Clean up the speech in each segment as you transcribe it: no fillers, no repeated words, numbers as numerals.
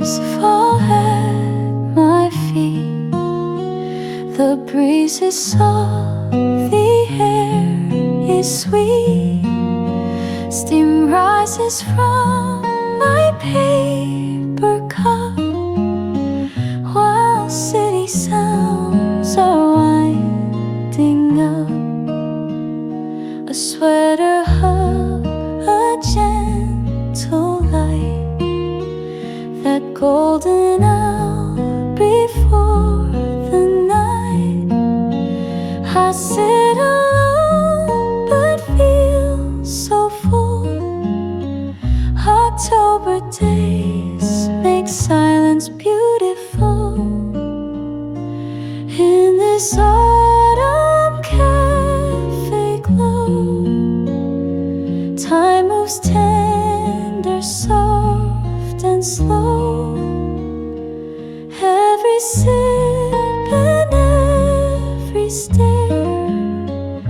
flowers fall at my feet. The breeze is soft, the air is sweet. Steam rises from my paper cup while city sounds are winding up. A sweater hug, a gentle light, that golden hour before the night. I sit alone but feel so full. October days make silence beautiful. In this autumn cafe glow, time moves tender, soft and slow. Every sip and every stare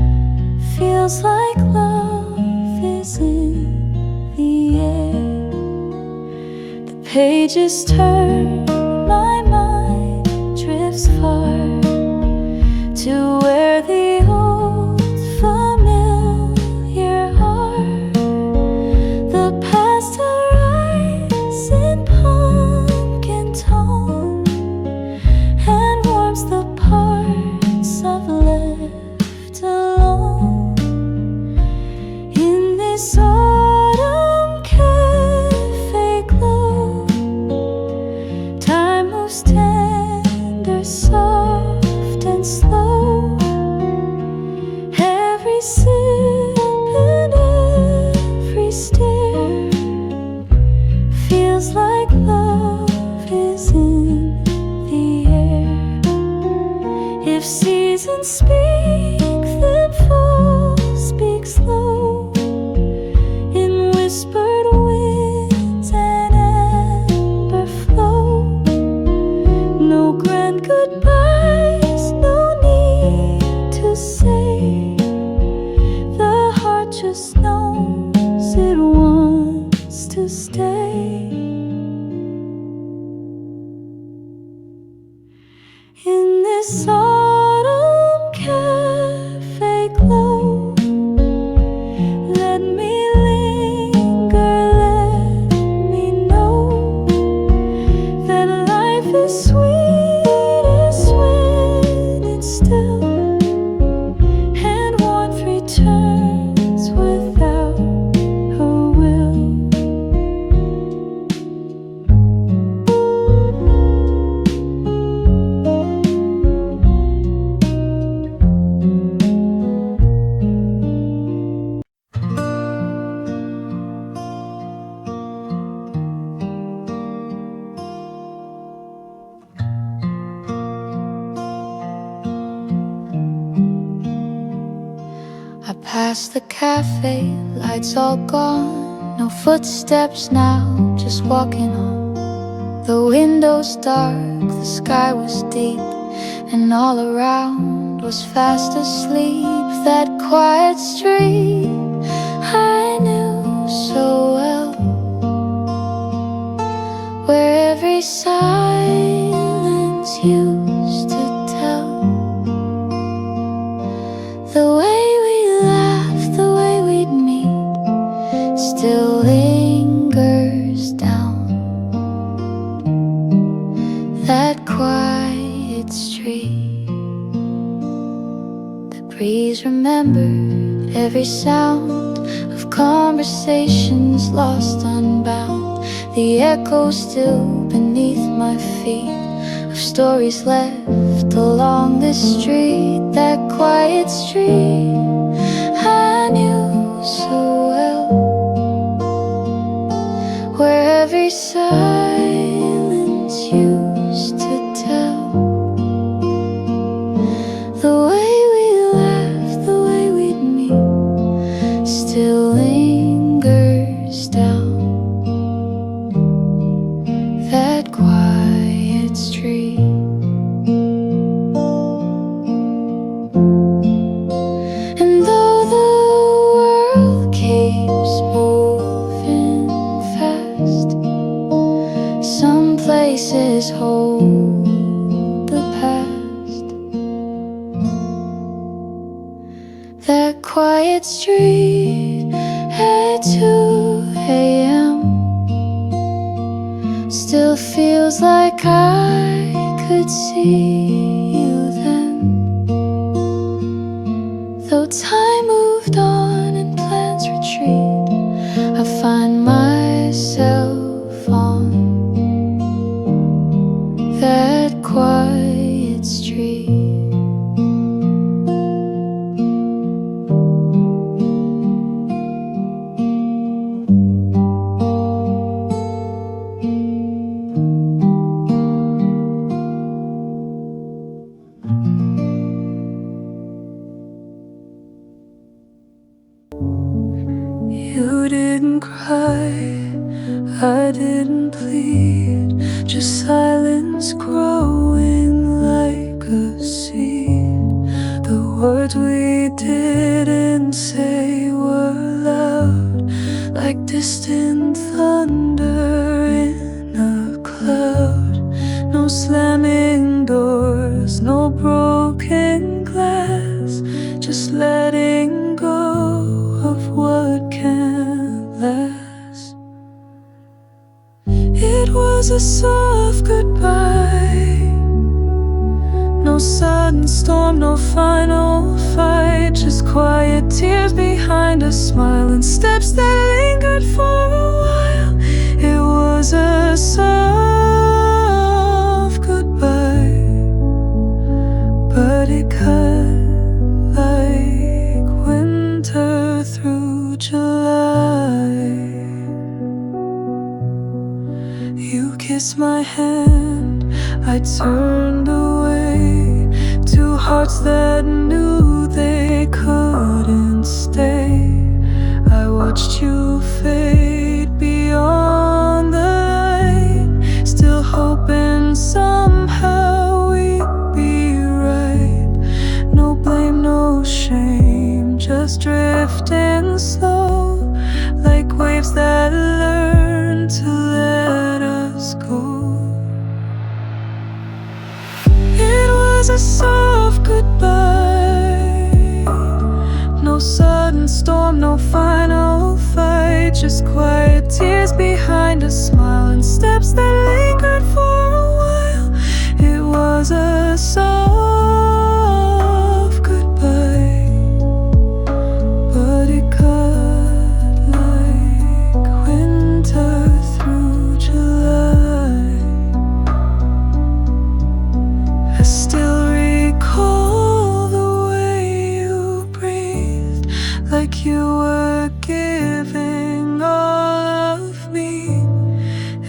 feels like love is in the air. The pages turn, my mind drifts far to where the old familiar are. The past arrives in pumpkin tone and warms the parts I've left alone. In this autumn cafe glow, time moves tender, soft and slow. Every sip and every stare feels like love is in the air. If seasons speak, then fall speaks low in whispered winds and amber flow. No grand goodbyes, no need to say. The heart just knows it wants to stay. In this autumn cafe glow, let me linger, let me know that life is sweetest when it's still, and warmth returns without her will. I pass the cafe, lights all gone. No footsteps now, just walking on. The windows dark, the sky was deep, and all around was fast asleep. That quiet street I knew so well, where every silence used to tell. The way we laughed, the way we'd meet, still lingers down that quiet street. The breeze remembered every sound of conversations lost unbound. The echo still beneath my feet of stories left along this street. That quiet street I knew so well, where every silence used to tell. The way we laughed, the way we'd meet, still lingers down that quiet street. And though the world keeps moving fast, quiet street at 2 a.m. Still feels like I could see you then. Though time moved on and plans retreat, I find myself on that quiet street. You didn't cry, I didn't plead, just silence growing like a seed. The words we didn't say were loud, like distant thunder in a cloud. No slamming doors, no broken glass, just letting go of what can't last. It was a soft goodbye, no sudden storm, no final fight, just quiet tears behind a smile and steps that lingered for a while. It was a soft goodbye, but it cut like winter through July. You kissed my hand, I turned away. Two hearts that knew they couldn't stay. I watched you fade beyond the light, still hoping somehow we'd be right. No blame, no shame, just drifting slow, like waves that learn to let us go. It was a soft goodbye, no sudden storm, no final fight, just quiet tears behind a smile and steps that lingered for a while. It was a soft goodbye, but it cut like winter through July. I still recall the way you breathed, like you were giving all of me.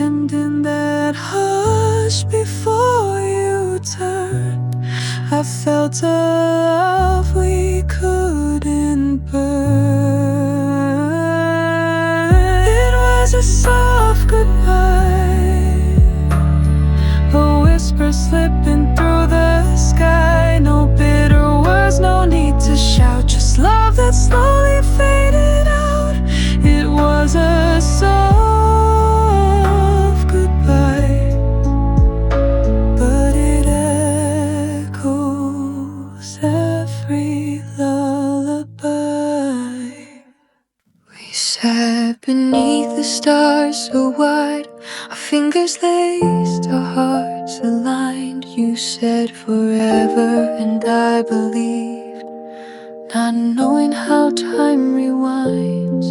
And in that hush before you turned, I felt a love we couldn't burn. It was a soft goodbye, a whisper slipping through the sky. No bitter words, no need to shout, just love that slowly faded out. It was a soft goodbye, but it echoes every lullaby. We sat beneath the stars so wide, our fingers laced, our hearts aligned. You said forever and I believed, not knowing how time rewinds.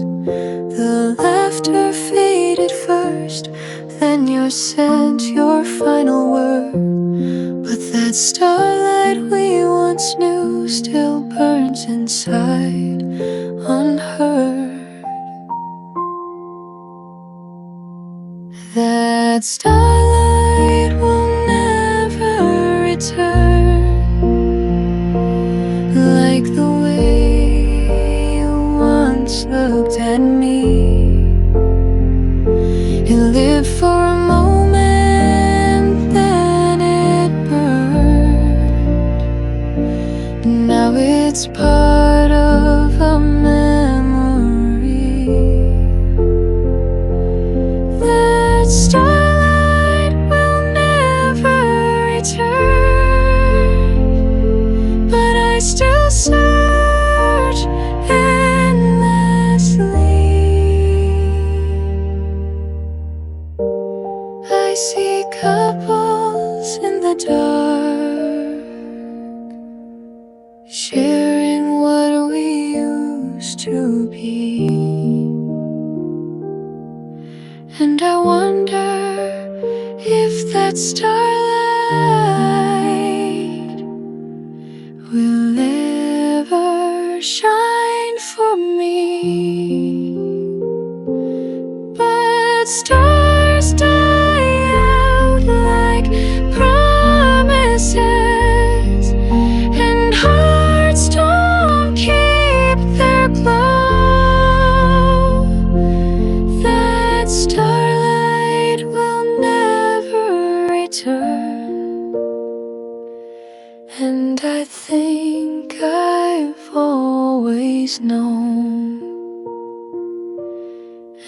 The laughter faded first, then your scent, your final word. But that starlight we once knew still burns inside, unheard. That starlight will never return, like the way you once looked at me. It lived for a moment, then it burned. Now it's part of a memory. That starlight will never return, but I still search And I wonder if that starlight will ever shine for me. But stars die out like promises, and hearts don't keep their glow. That starlight will never return, and I think I've always known.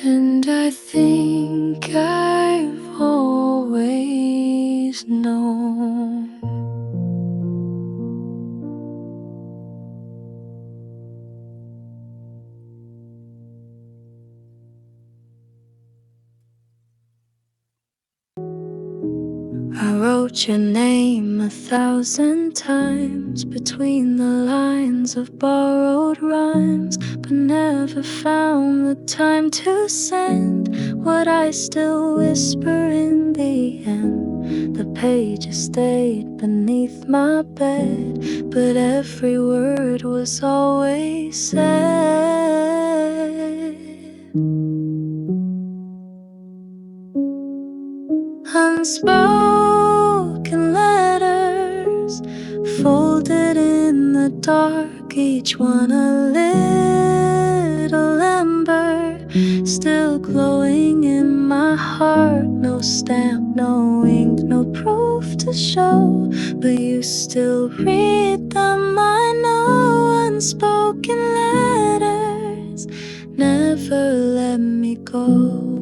And I think I've always known. I wrote your name 1,000 times between the lines of borrowed rhymes, but never found the time to send what I still whisper in the end. The pages stayed beneath my bed, but every word was always said. Unspoken letters, folded in the dark, each one a little ember, still glowing in my heart. No stamp, no ink, no proof to show, but you still read them. I know unspoken letters never let me go.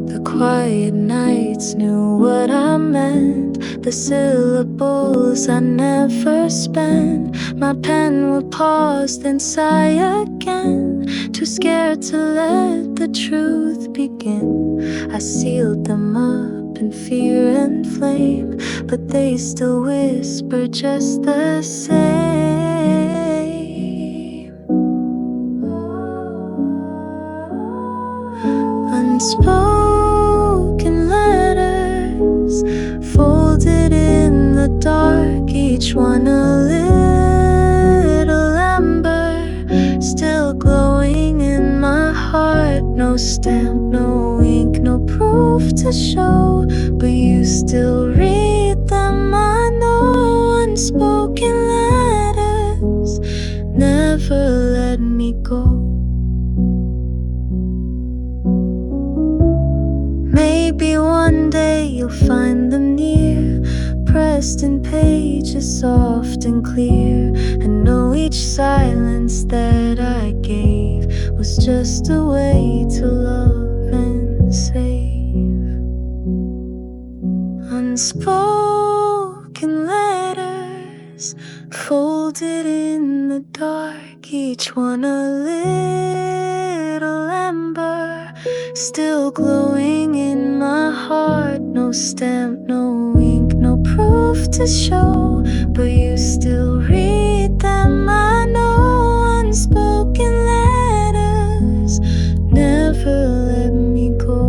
The quiet nights knew what I meant, the syllables I never spent. My pen would pause, then sigh again, too scared to let the truth begin. I sealed them up in fear and flame, but they still whisper just the same. Unspoken letters, folded in the dark, each one a little ember, still glowing in my heart. No stamp, no ink, no proof to show, but you still read them. I know unspoken letters never let me go. Maybe one day you'll find them near, pressed in pages soft and clear, and know each silence that I gave was just a way to love and save. Unspoken letters, folded in the dark, each one a little ember, still glowing in my heart. No stamp, no ink, no proof to show, but you still read them. I know unspoken letters never let me go.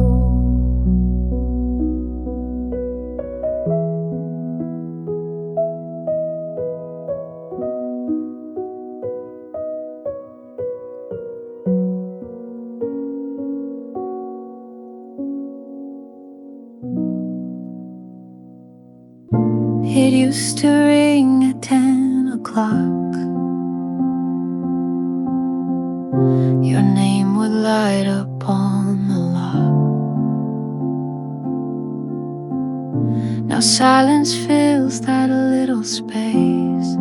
It used to ring at 10 o'clock. Your name would light up on the lock. Now silence fills that little space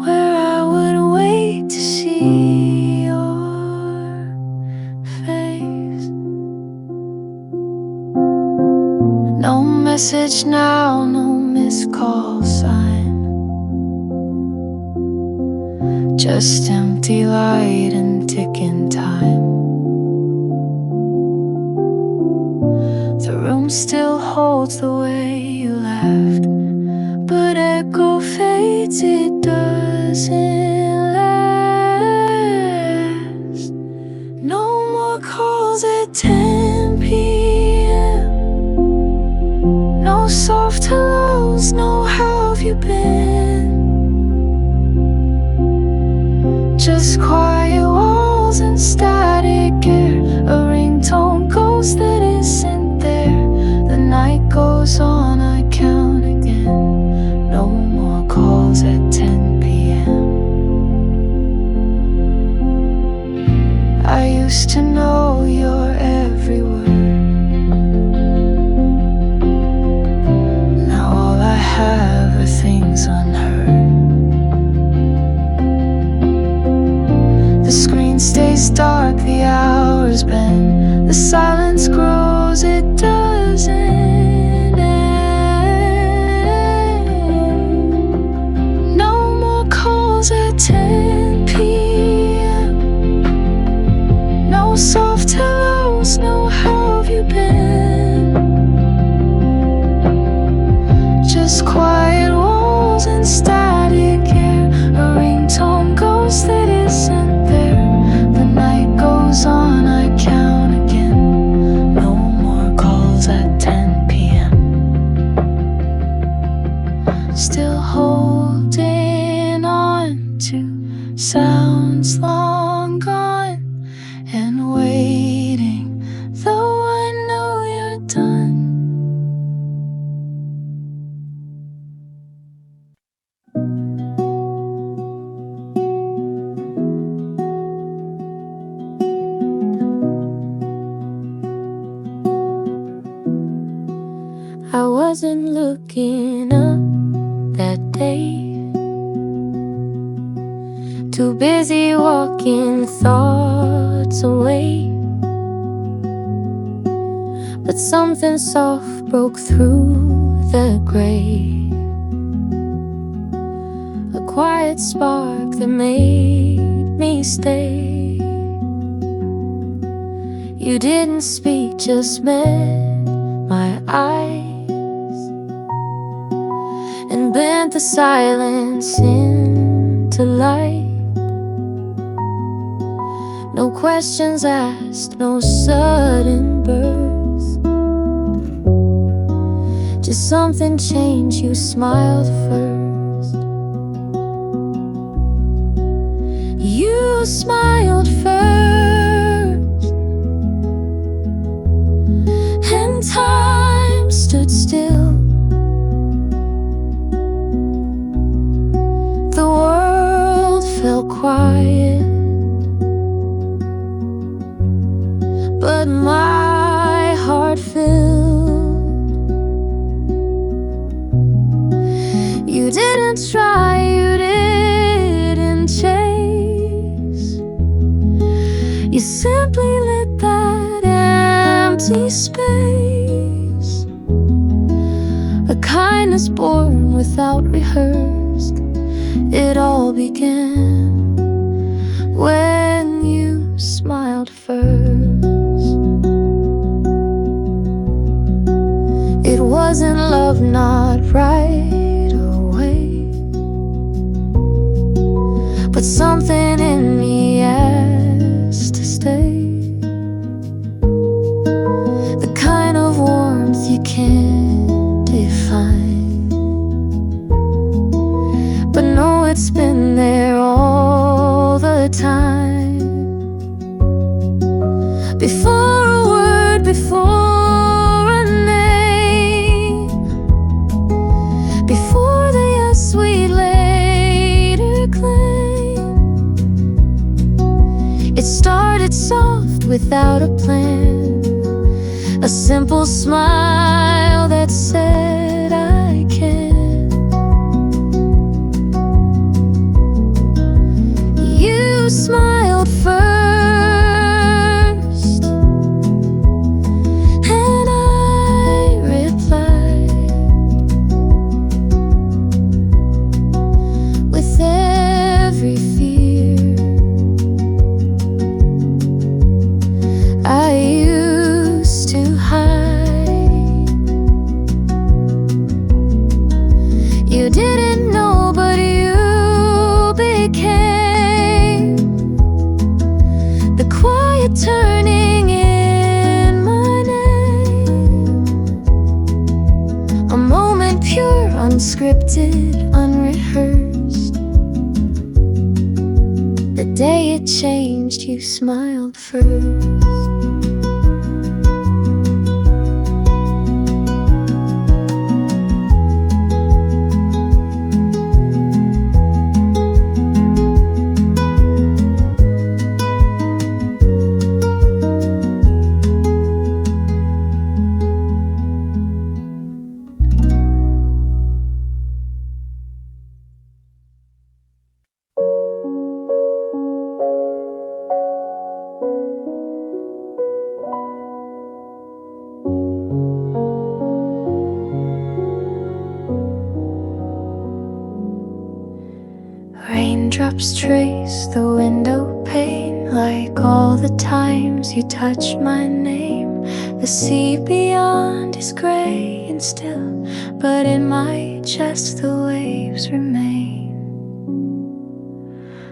where I would wait to see your face. No message now, no missed call sign, just empty light and ticking time. The room still holds the way you left, but echo fades, it doesn't last. No more calls at 10 p.m. No soft hellos, no how have you been? Just quiet walls and static air. A ringtone ghost that isn't there. The night goes on, I count again. No more calls at 10 p.m. I used to know your every word. Now all I have are things unheard. The screen stays dark, the hours bend. The silence grows, it doesn't end. No more calls at 10 p.m. No soft hellos, no how have you been? Just quiet walls and static air. A ringtone ghost that isn't there. The night goes on, I count again. No more calls at 10 p.m. Still holding on to sounds long gone and waiting, though I know you're done. I wasn't looking up that day. Too busy walking thoughts away. But something soft broke through the gray. A quiet spark that made me stay. You didn't speak, just met my eyes and bent the silence into light. No questions asked, no sudden birth. Just something changed, you smiled first. You smiled first. And time stood still. The world felt quiet, but my heart filled. You didn't try, you didn't chase. You simply let that empty space. A kindness born without rehearsed. It all began when you smiled first. It wasn't love, not right away, but something in me asked to stay. The kind of warmth you can't define, but know it's been there all the time. Before a word, before a name, before the yes we later claim. It started soft without a plan, a simple smile that said I can. You smiled first, and I replied with every fear. I used to hide. You didn't know, but you became unscripted, unrehearsed. The day it changed, you smiled first. Raindrops trace the window pane, like all the times you touched my name. The sea beyond is gray and still, but in my chest the waves remain.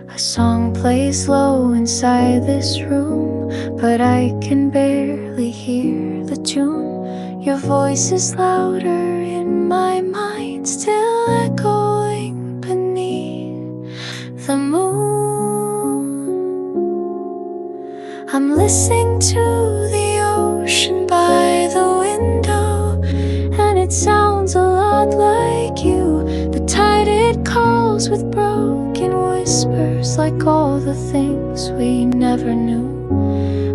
A song plays low inside this room, but I can barely hear the tune. Your voice is louder in my mind, still echoing beneath the moon. I'm listening to the ocean by the window, and it sounds a lot like you. The tide, it calls with broken whispers, like all the things we never knew.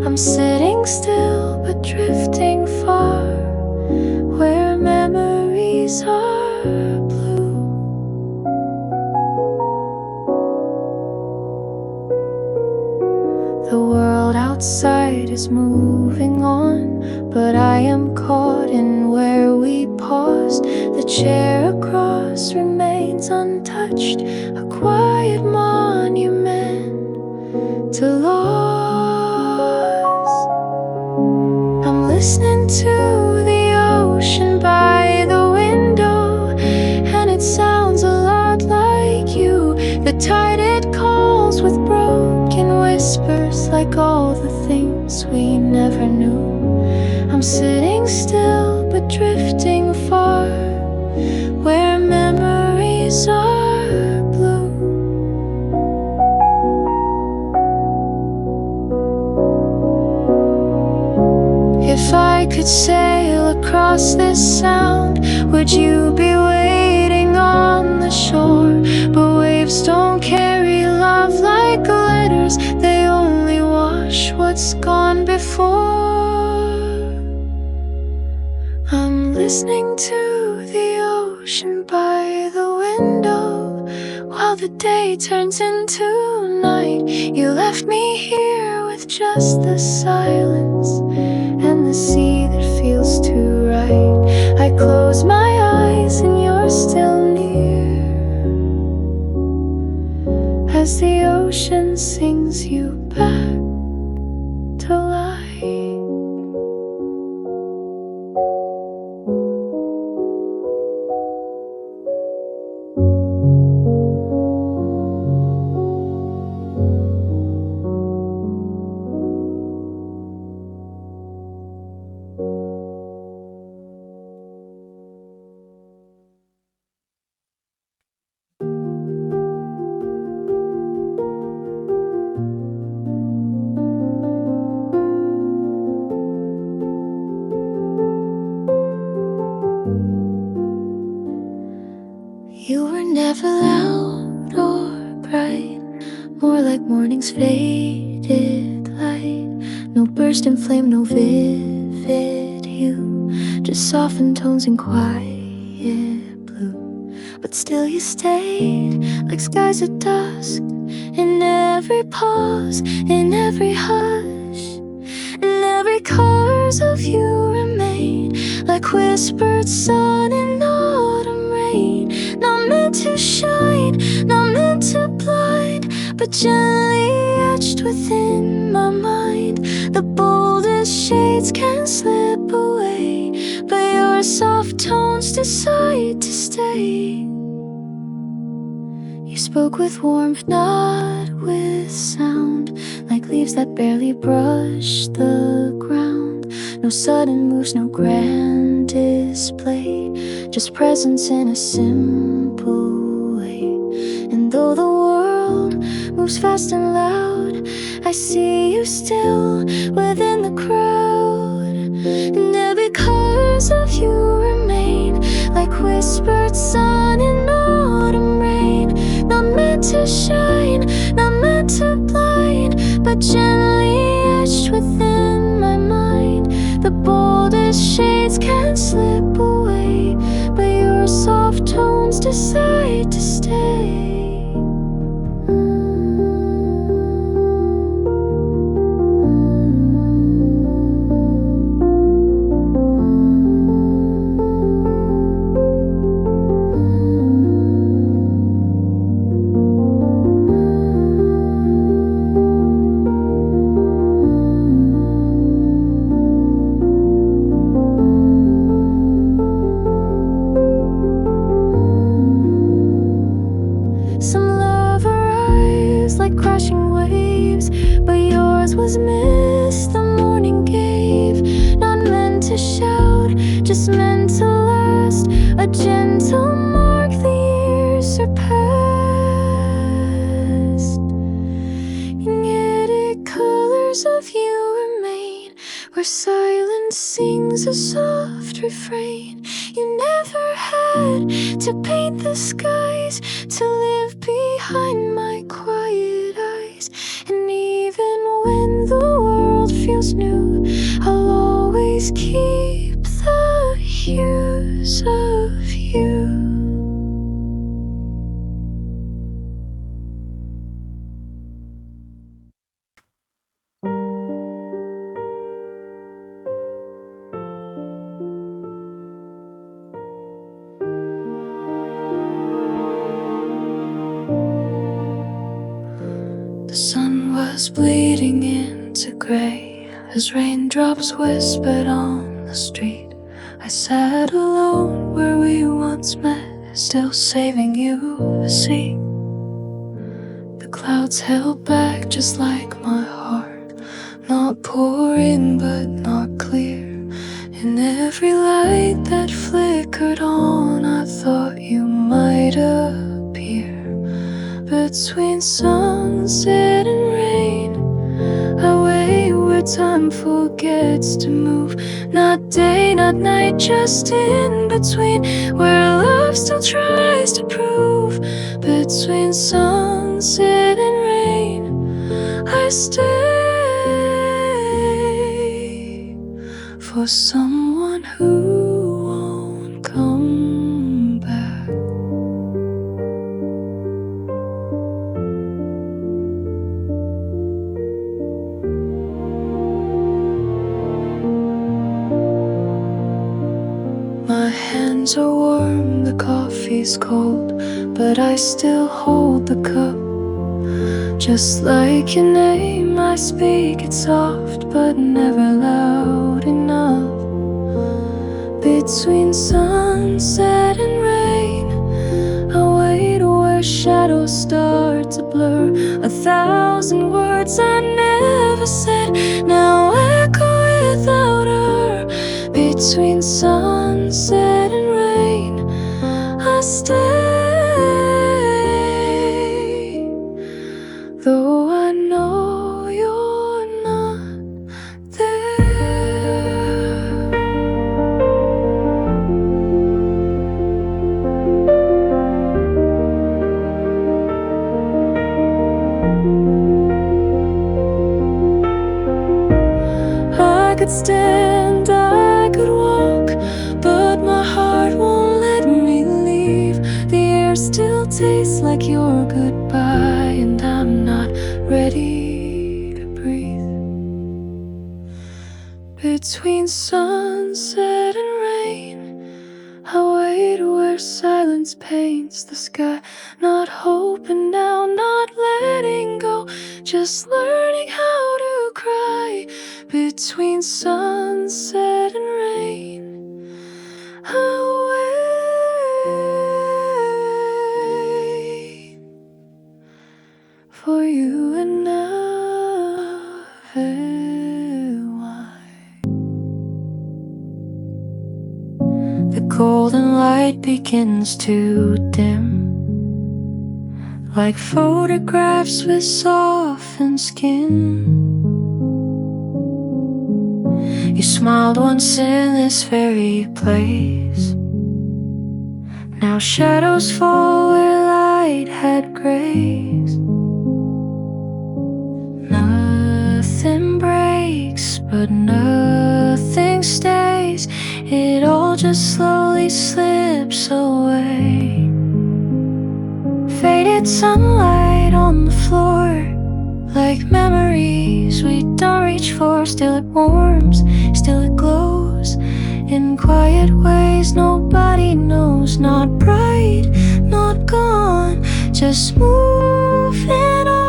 I'm sitting still but drifting far, where memories are blue. The world outside is moving on, but I am caught in where we paused. The chair across remains untouched, a quiet monument to loss. I'm listening to the ocean by the window, and it sounds a lot like you. The tide, it calls with broken whispers, like all the things we never knew. I'm sitting still but drifting far, where memories are blue. If I could sail across this sound, would you be waiting on the shore? But waves don't carry love like letters, they only wash what's gone before. I'm listening to the ocean by the window, while the day turns into night. You left me here with just the silence and the sea that feels too right. I close my eyes and you're still near, as the ocean sings you back to life. You were never loud or bright, more like morning's faded light. No burst in flame, no vivid hue, just softened tones and quiet blue. But still you stayed, like skies at dusk, in every pause, in every hush, in every chorus of you remain, like whispered sun in autumn rain. Not meant to shine, not meant to blind, but gently etched within my mind. The boldest shades can slip away, but your soft tones decide to stay. You spoke with warmth, not with sound, like leaves that barely brush the ground. No sudden moves, no grand display, just presence in a simple way. And though the world moves fast and loud, I see you still within the crowd. And every colors of you remain like whispered sun in autumn rain. Not meant to shine, not meant to blind, but gently etched within my mind. The boldest shades can slip away, but your soft tones decide to stay. Was mist the morning gave, not meant to shout, just meant to last. A gentle mark the years surpassed. And yet it colors of you remain, where silence sings a soft refrain. You never had to paint the skies, to live behind my quiet eyes. And even when the world feels new, I'll always keep the hues of you. The sun was bleeding into gray as raindrops whispered on the street. I sat alone where we once met, still saving you a seat. The clouds held back just like my heart, not pouring but not clear. In every light that flickered on, I thought you might appear. Between sunset and rain, away where time forgets to move. Not day, not night, just in between, where love still tries to prove. Between sunset and rain, I stay for someone who won't come back. My hands are warm, the coffee's cold, but I still hold the cup. Just like your name, I speak it soft, but never loud enough. Between sunset and rain, I wait where shadows start to blur. 1,000 words I never said now echo without her. Between sunset and rain, I stay, though I know you're not there. I could stand, I could walk, but my heart won't let me leave. The air still tastes like your goodbye, and I'm not ready to breathe. Between sunset and rain, I wait where silence paints the sky. Not hoping now, not letting go, just learning how to cry. Between sunset and rain, I wait for you and I. golden light begins to dim, like photographs with softened skin. You smiled once in this very place. Now shadows fall where light had grace. Nothing breaks, but nothing stays. It all just slowly slips away. Faded sunlight on the floor, like memories we don't reach for. Still it warms, still it glows, in quiet ways nobody knows. Not bright, not gone, just moving on.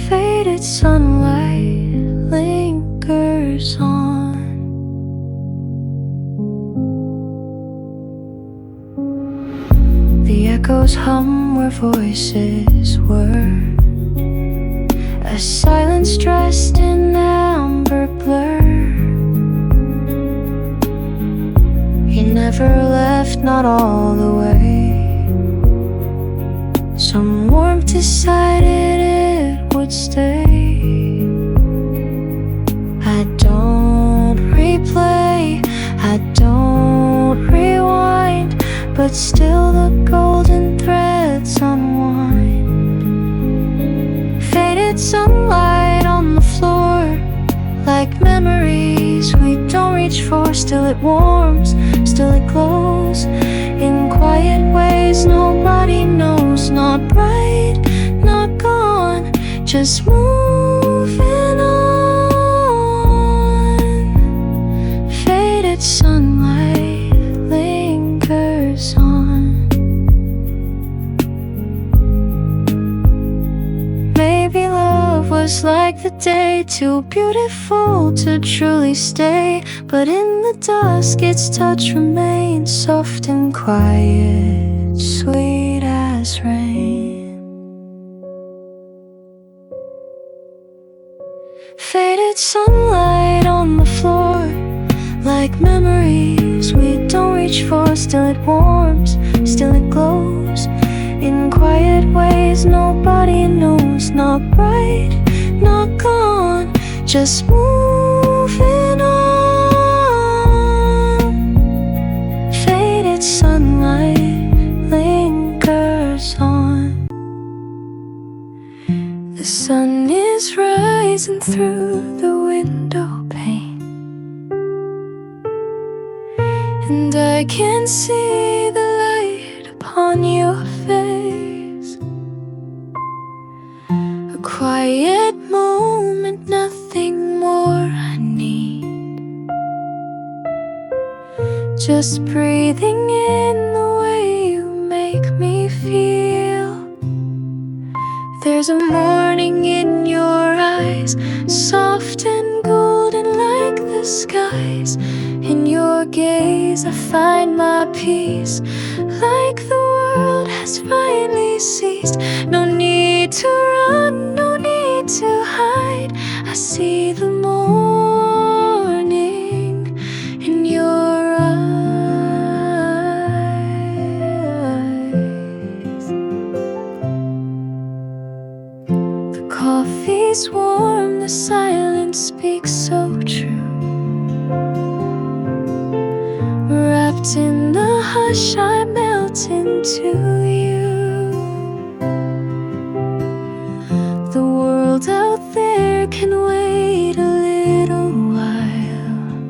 Faded sunlight lingers on. The echoes hum where voices were, a silence dressed in amber blur. You never left, not all the way. Some warmth decided it would stay. I don't replay, I don't rewind, but still the golden threads unwind. Faded sunlight on the floor, like memories we don't reach for. Still it warms, still it glows, in quiet ways nobody knows. Not bright, not gone, just moving on. Faded sunlight lingers on. Maybe love was like the day, too beautiful to truly stay. But in the dusk its touch remains, soft and quiet, sweet as rain. Faded sunlight on the floor, like memories we don't reach for. Still it warms, still it glows, in quiet ways nobody knows. Not bright, not gone, just moving on. Faded sunlight lingers on. The sun is rising through the window pane, and I can see the light upon your face. A quiet moment, nothing more I need. Just breathing in the way you make me feel. There's a morning in your eyes, soft and golden like the skies. In your gaze I find my peace, like the world has finally ceased. No need to run, no need to hide. I see the morning in your eyes. The coffee's warm, the silence speaks so true. Wrapped in the hush, I melt into you. The world out there can wait a little while.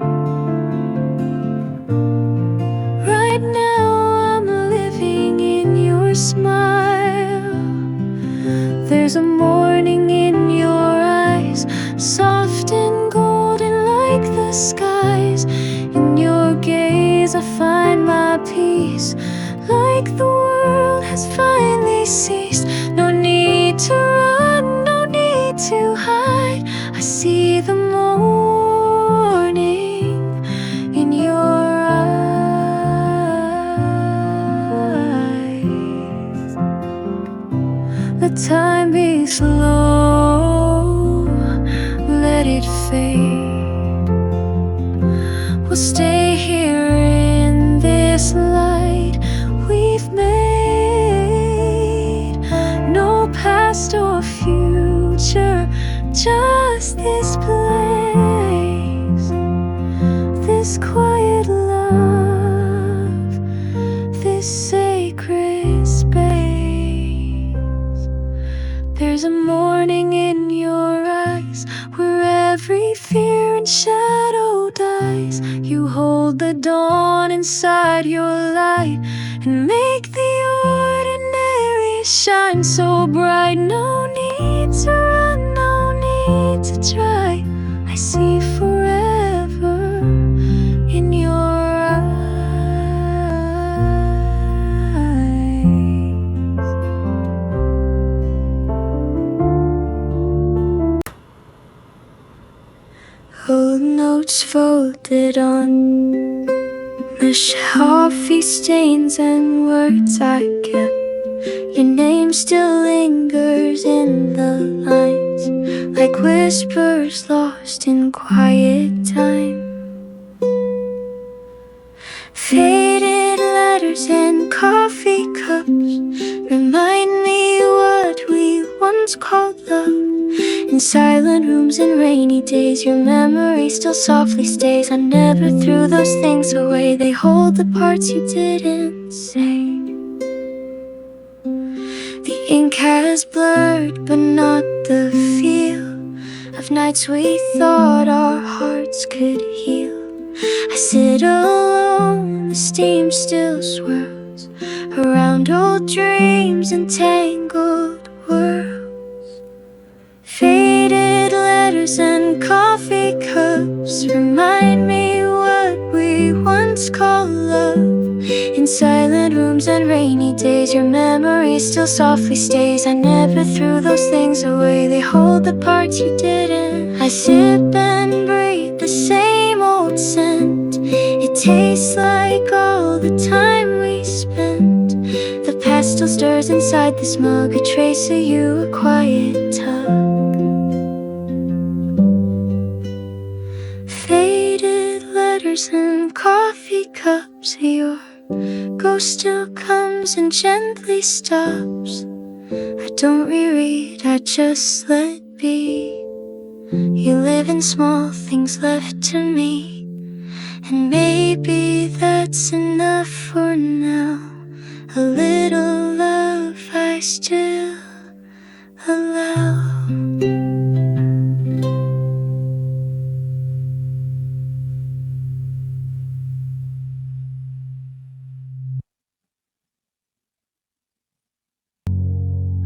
Right now I'm living in your smile. There's a morning in your eyes, soft and golden like the skies. In your gaze I find my peace, like the world has finally ceased. No need to run, no need to hide. I see the morning in your eyes. Let time be slow, let it fade. We'll just this place, this quiet love, this sacred space. There's a morning in your eyes where every fear and shadow dies. You hold the dawn inside your light and make the ordinary shine so bright. No need to run, no need to try. I see forever in your eyes. Old notes folded on the coffee stains and words I kept. Your name still lingers in the lines, like whispers lost in quiet time. Faded letters and coffee cups remind me what we once called love. In silent rooms and rainy days, your memory still softly stays. I never threw those things away. They hold the parts you didn't say. The ink has blurred, but not the feel of nights we thought our hearts could heal. I sit alone, the steam still swirls around old dreams and tangled worlds. Faded letters and coffee cups remind me what we once called love. In silent rooms and rainy days, your memory still softly stays. I never threw those things away. They hold the parts you didn't. I sip and breathe the same old scent. It tastes like all the time we spent. The past still stirs inside this mug, a trace of you, a quiet tug. Faded letters and coffee cups, your ghost still comes and gently stops. I don't reread, I just let be. You live in small things left to me, and maybe that's enough for now. A little love I still allow.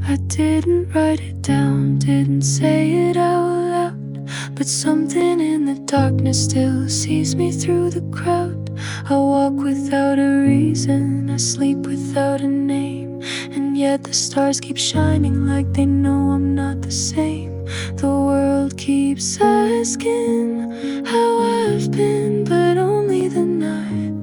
I didn't write it down, didn't say it out loud, but something in the darkness still sees me through the crowd. I walk without a reason, I sleep without a name, and yet the stars keep shining like they know I'm not the same. The world keeps asking how I've been, but only the night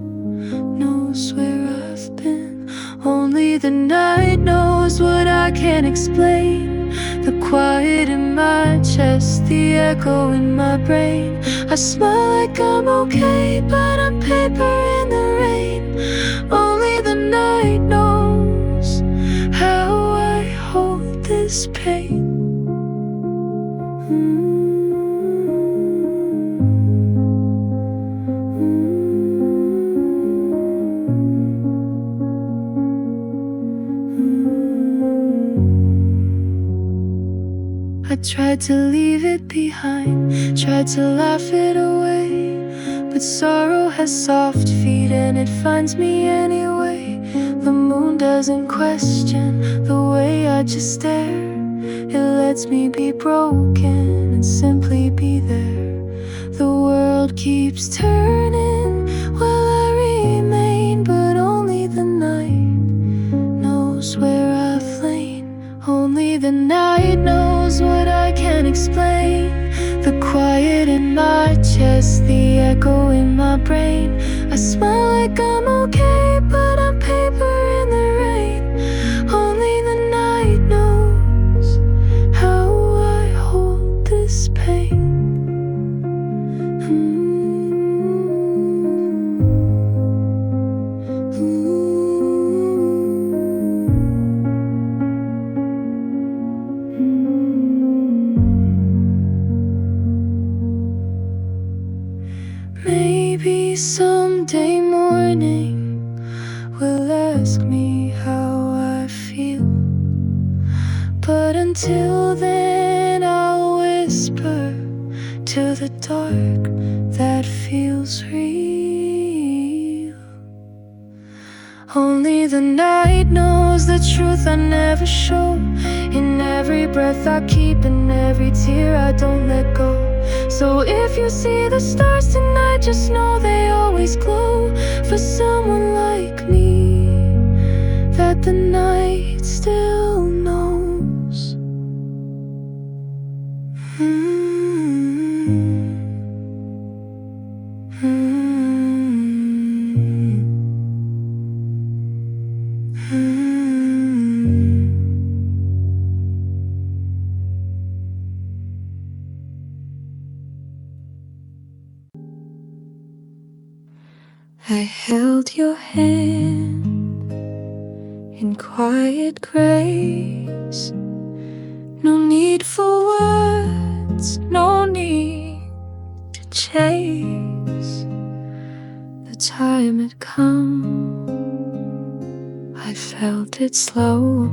knows where I've been. Only the night knows what I can't explain. The quiet in my chest, the echo in my brain. I smile like I'm okay, but I'm paper in the rain. Only the night knows how I hold this pain. I tried to leave it behind, tried to laugh it away, but sorrow has soft feet and it finds me anyway. The moon doesn't question the way I just stare. It lets me be broken and simply be there. The world keeps turning while I remain, but only the night knows where I've lain. Only the night knows what I can't explain. The quiet in my chest, the echo in my brain. I smile like I'm okay, but I'm paper in the rain. Only the night knows how I hold this pain. someday morning will ask me how I feel, but until then I'll whisper to the dark that feels real. Only the night knows the truth I never show. In every breath I keep, in every tear I don't let go. So if you see the stars tonight, just know they always glow. For someone like me, that the night still knows. I held your hand in quiet grace. No need for words, no need to chase. The time had come, I felt it slow,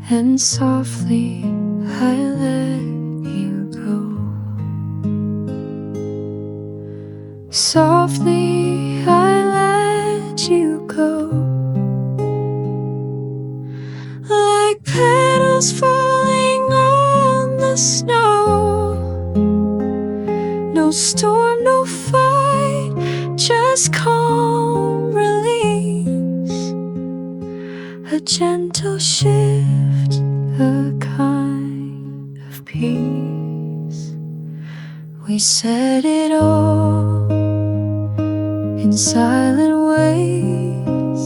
and softly I let you go. Softly I let you go, like petals falling on the snow. No storm, no fight, just calm release. A gentle shift, a kind of peace. We said it all in silent ways,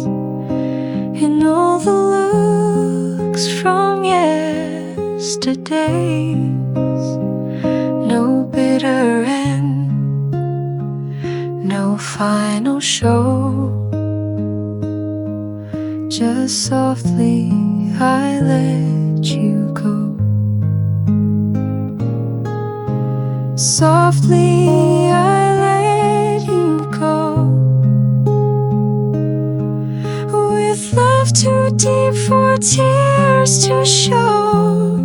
in all the looks from yesterdays. No bitter end, no final show. Just softly I let you go. Softly I let you go, with love too deep for tears to show.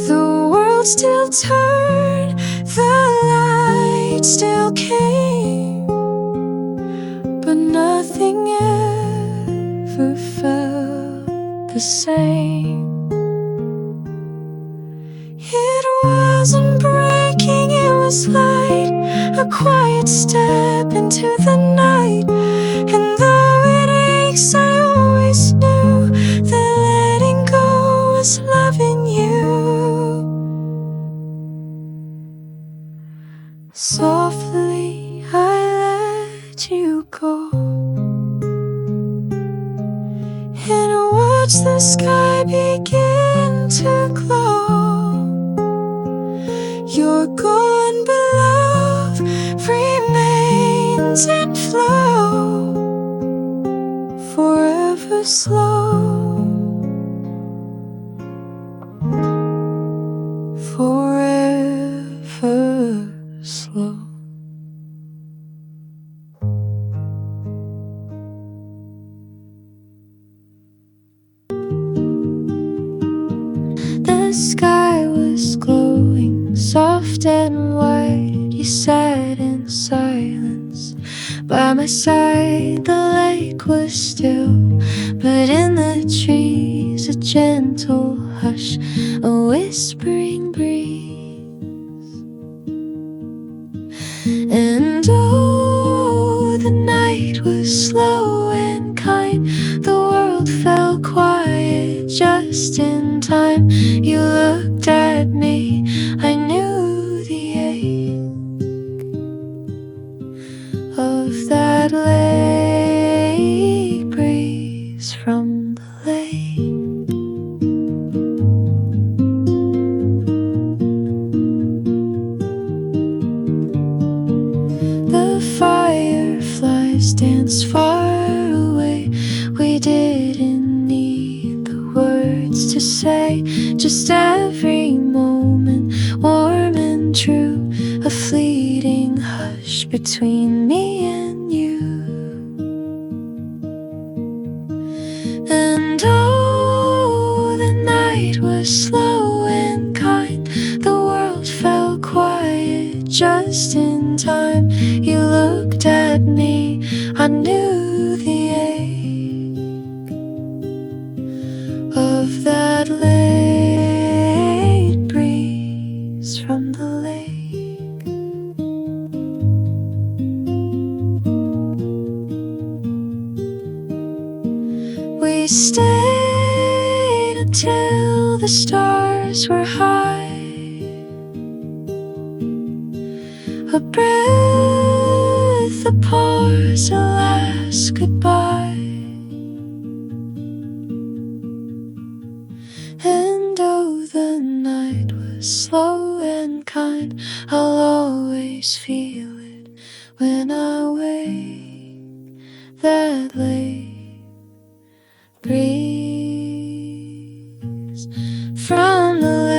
The world still turned, the light still came, but nothing ever felt the same. It wasn't breaking, it was light, a quiet step into the night. And though it aches, I always knew that letting go was loving you. Softly I let you go, and watch the sky begin to glow. You're gone, but love remains in flow, forever slow, forever slow. The sky was glowing, soft and white. You sat in silence by my side. The lake was still, but in the trees a gentle hush, a whispering breeze. And oh, the night was slow and kind. The world fell quiet just in time. You looked at me, I knew the ache of that lake breeze from the lake. The fireflies danced far away. We didn't need the words to say, just every moment warm and true, a fleeting between me and you. And oh, the night was slow and kind. The world fell quiet just in time. You looked at me, I knew the ache of that late breeze from the lake. We stayed until the stars were high. A breath, a pause, a last goodbye. And oh, the night was slow and kind. I'll always feel it when I wake. That late breeze from the lake.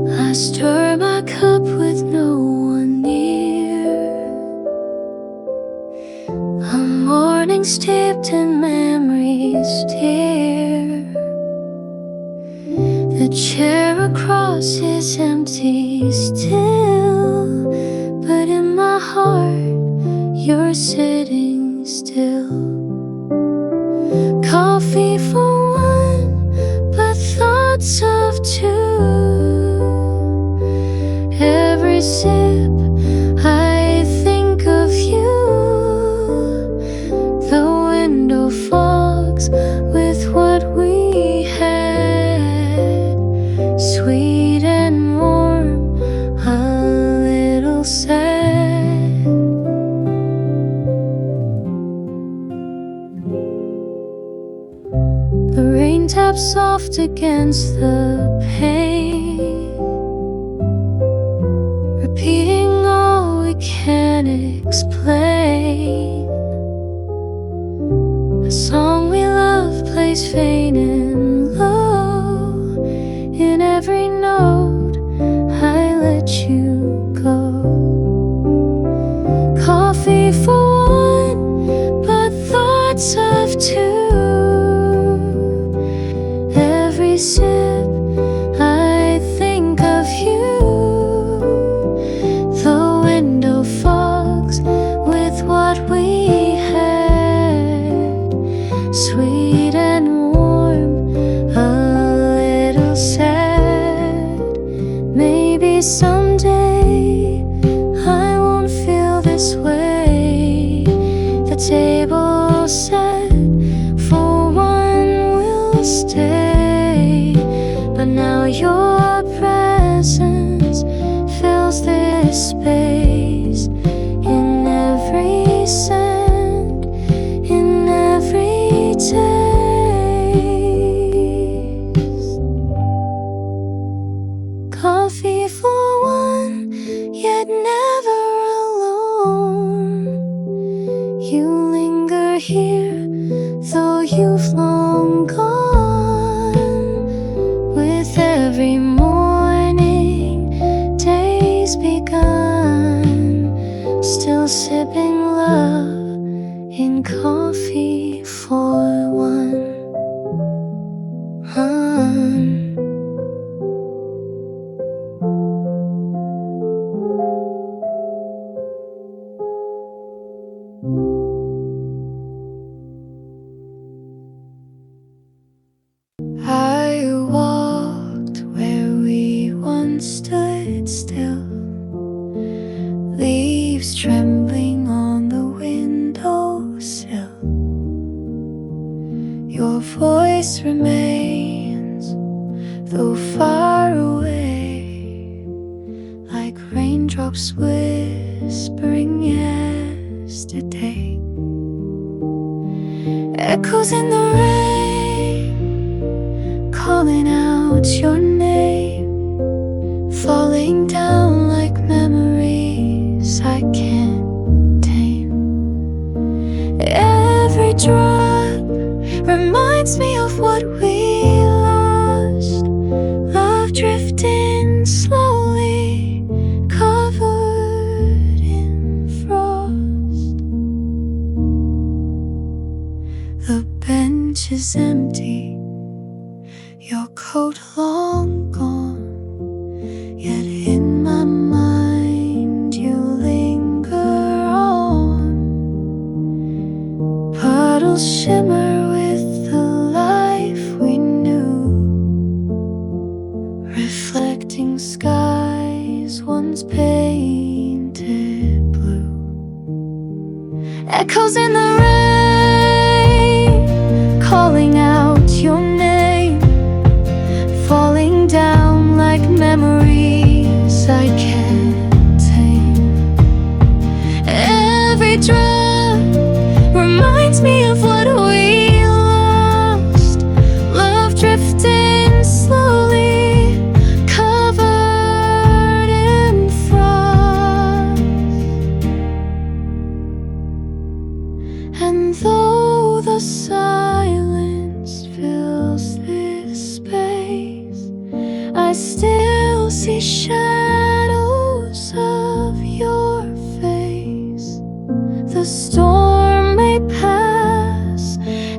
I stir my cup with no one near. A morning steeped in memories dear. The chair across is empty still, but in my heart you're sitting still. Coffee for one, but thoughts of two. Every sip I think of you. The window fogs with what we had. Sweet and warm, a little sad. The rain taps soft against the pane, repeating all we can't explain. A song we love plays faint and low. In every note I let you go. Coffee for one, but thoughts of two. Every sip I think of you. The window fogs with what we had. Sweet and warm, a little sad. Maybe someday I won't feel this way. The table set for one will stay, but now your presence fills this space. In every scent, in every taste. Coffee for one, yet never alone. You linger here, though you've long gone. With every morning, day's begun. Still sipping love in coffee for one. I walked where we once stood still, leaves trembling on the windowsill. Your voice remains, though far away, like raindrops whispering yesterday. Echoes in the rain, calling out out your name, falling down like memories I can't tame. Every drop reminds me of what we lost, love drifting slowly, covered in frost. The bench is empty, your coat long gone, yet in my mind you linger on. Puddles shimmer with the life we knew, reflecting skies once painted blue. Echoes in the rain, calling out your name, falling down like memories I can't tame. Every drop reminds me of what we lost, love drifting slowly, covered in frost. And though the silence fills this space, I still see shadows of your face. The storm may pass,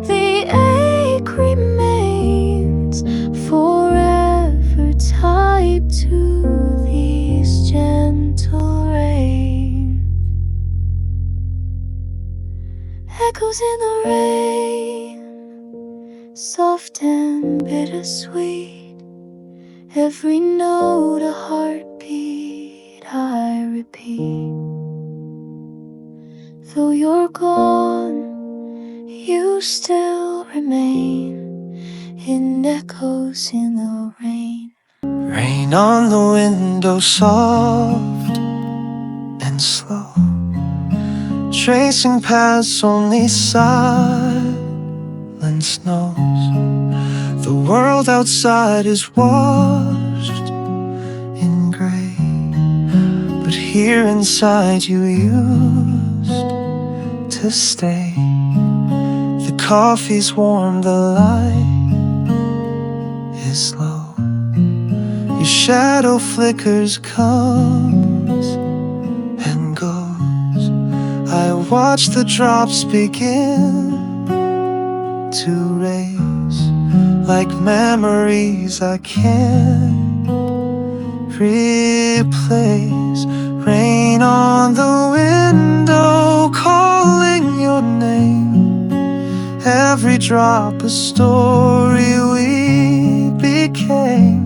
the ache remains, forever tied to these gentle rain. Echoes in the rain, soft and bittersweet, every note a heartbeat I repeat. Though you're gone, you still remain in echoes in the rain. Rain on the window, soft and slow, tracing paths only silence knows. The world outside is washed in gray, but here inside you used to stay. The coffee's warm, the light is low, your shadow flickers, comes and goes. I watch the drops begin to raise, like memories I can't replace. Rain on the window, calling your name, every drop a story we became.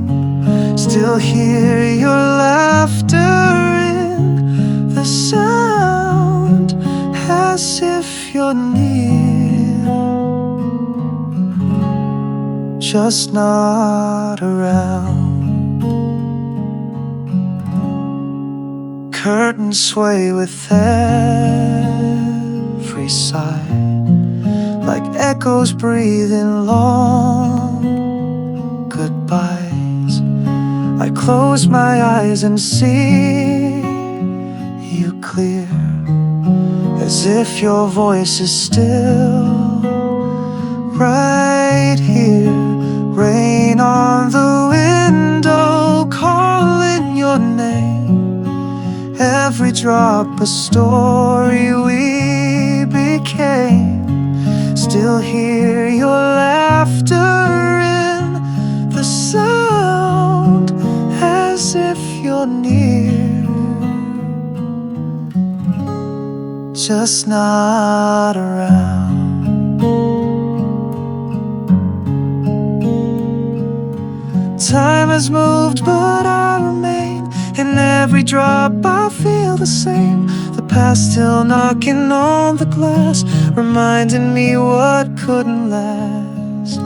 Still hear your laughter in the sound, as if you're near, just not around. Curtains sway with every sigh, like echoes breathing long goodbyes. I close my eyes and see you clear, as if your voice is still right here. Rain on the window, calling your name, every drop a story we became. Still hear your laughter in the sound, as if you're near, just not around. Time has moved, but I remain. In every drop I feel the same. The past still knocking on the glass, reminding me what couldn't last.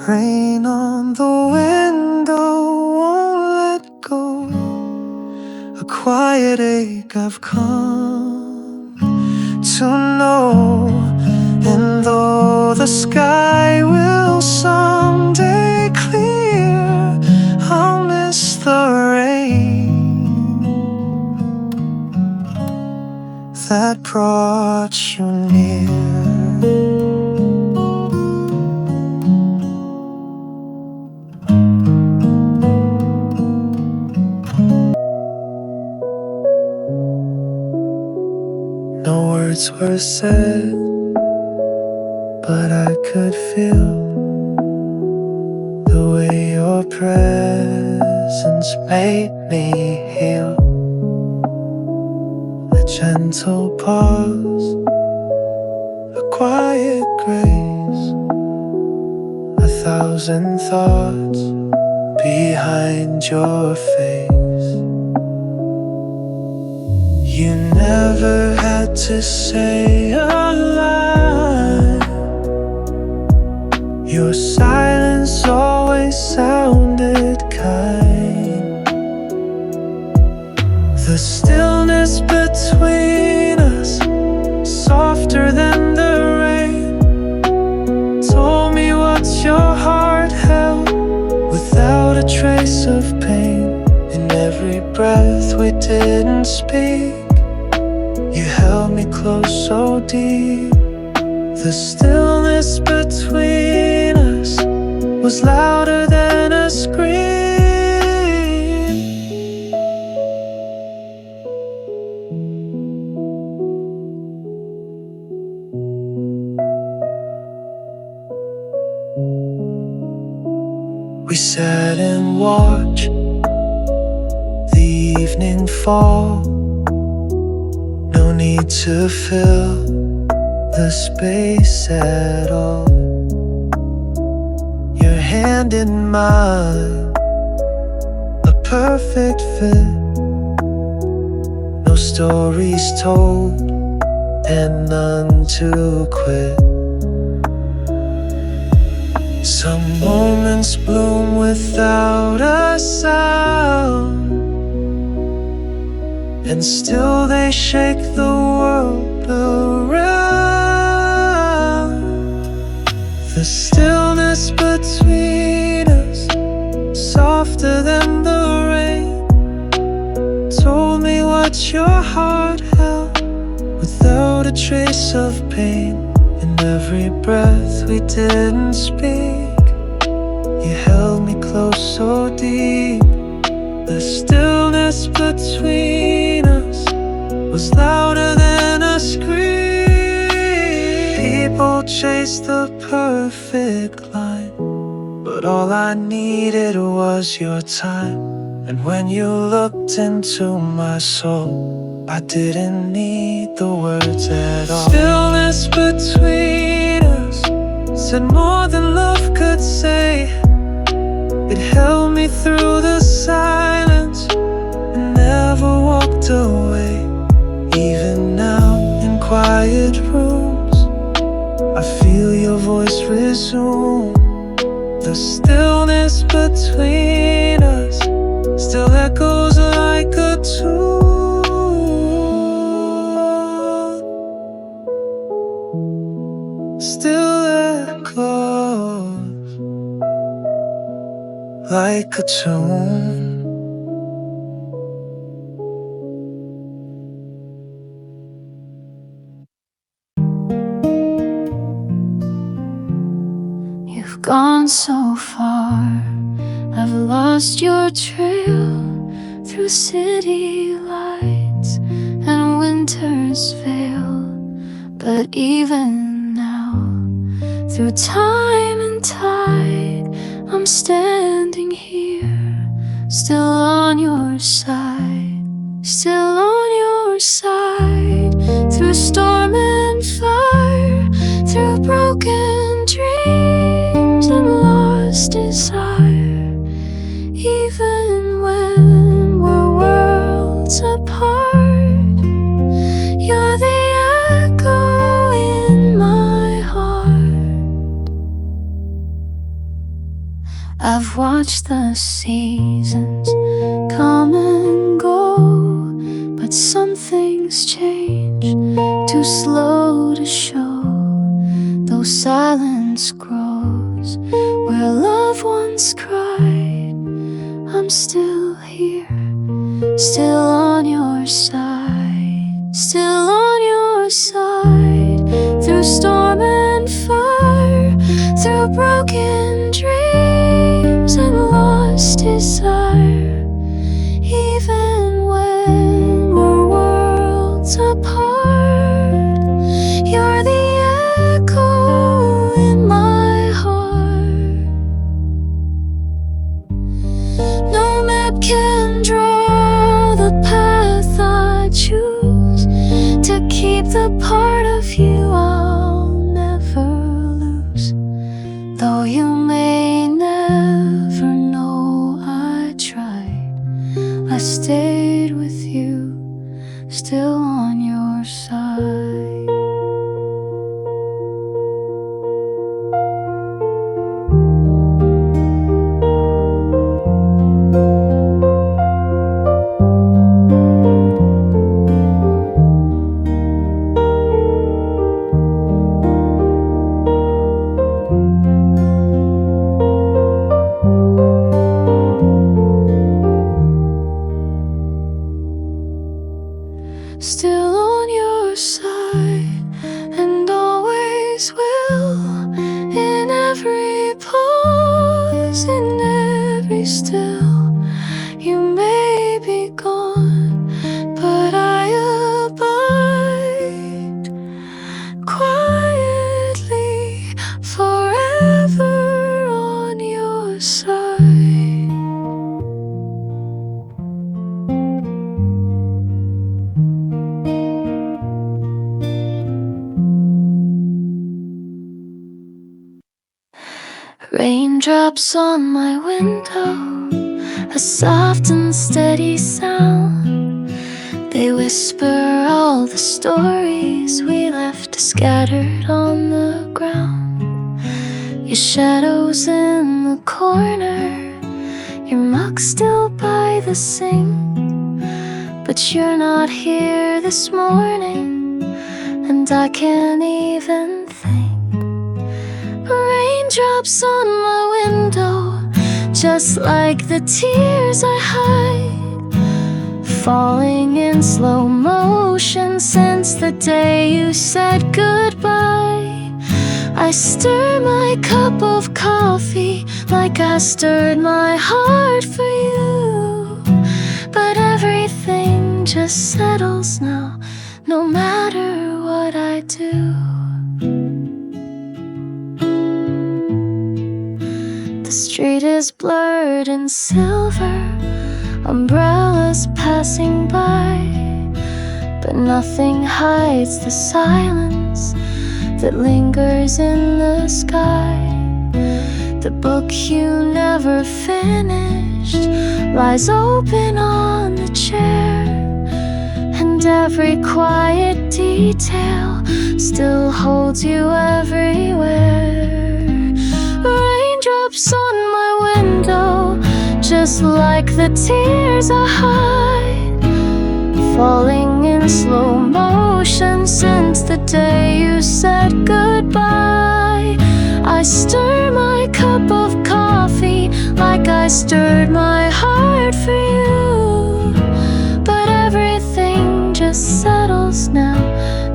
Rain on the window, won't let go. A quiet ache I've come to know. And though the sky will someday clear, that brought you near. No words were said, but I could feel the way your presence made me heal. A gentle pause, a quiet grace, 1,000 thoughts behind your face. You never had to say a line. Your silence always sounded kind. The stillness between us, softer than the rain, told me what your heart held without a trace of pain. In every breath we didn't speak, you held me close so deep. The stillness between us was louder than a scream. We sat and watched the evening fall. No need to fill the space at all. Your hand in mine, a perfect fit. No stories told and none to quit. Some moments bloom without a sound, and still they shake the world around. The stillness between us, softer than the rain, told me what your heart held without a trace of pain. In every breath we didn't speak, you held me close so deep. The stillness between us was louder than a scream. People chase the perfect line, but all I needed was your time. And when you looked into my soul, I didn't need the words at all. Stillness between us said more than love could say. It held me through the silence and never walked away. Even now in quiet rooms, I feel your voice resume. The stillness between us still echoes like a tune. Still echoes like a tune. You've gone so far, I've lost your trail through city lights and winter's veil. But even now, through time and tide, I'm standing here, still on your side, still on your side. Through storm and fire, through broken dreams and lost desire. Even when we're worlds apart, you're the echo in my heart. I've watched the seasons come and go, but some things change, too slow to show. Though silence grows where love once cried, I'm still here, still on your side, still on your through storm and fire, through broken dreams and lost desire. Even when we're worlds apart, you're the echo in my heart. No map can draw the path I choose to keep the part of you I'll never lose. Though you may never know I tried, I stayed with you, still on your side. Still on your side, and always will. In every pause, in every still, you may be gone, but I abide quietly, forever on your side. Raindrops on my window, a soft and steady sound. They whisper all the stories we left scattered on the ground. Your shadow's in the corner, your mug still by the sink. But you're not here this morning, and I can't even think. Raindrops on my window, just like the tears I hide, falling in slow motion since the day you said goodbye. I stir my cup of coffee like I stirred my heart for you, but everything just settles now, no matter what I do. The street is blurred in silver, umbrellas passing by, but nothing hides the silence that lingers in the sky. The book you never finished lies open on the chair, and every quiet detail still holds you everywhere. Raindrops on my window, just like the tears I hide, falling in slow motion since the day you said goodbye. I stir my cup of coffee like I stirred my heart for you, but everything just settles now,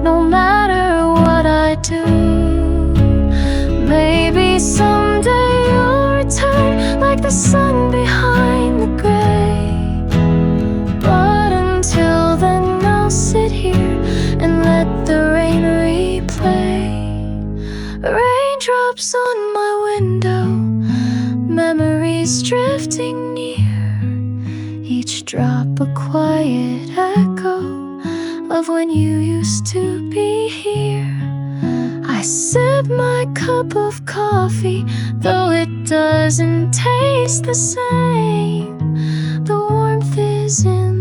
no matter what I do. Maybe someday you'll return like the sun behind the gray, but until then I'll sit here and let the rain replay. Raindrops on my window, memories drifting near, each drop a quiet echo of when you used to be here. I sip my cup of coffee, though it doesn't taste the same. The warmth is in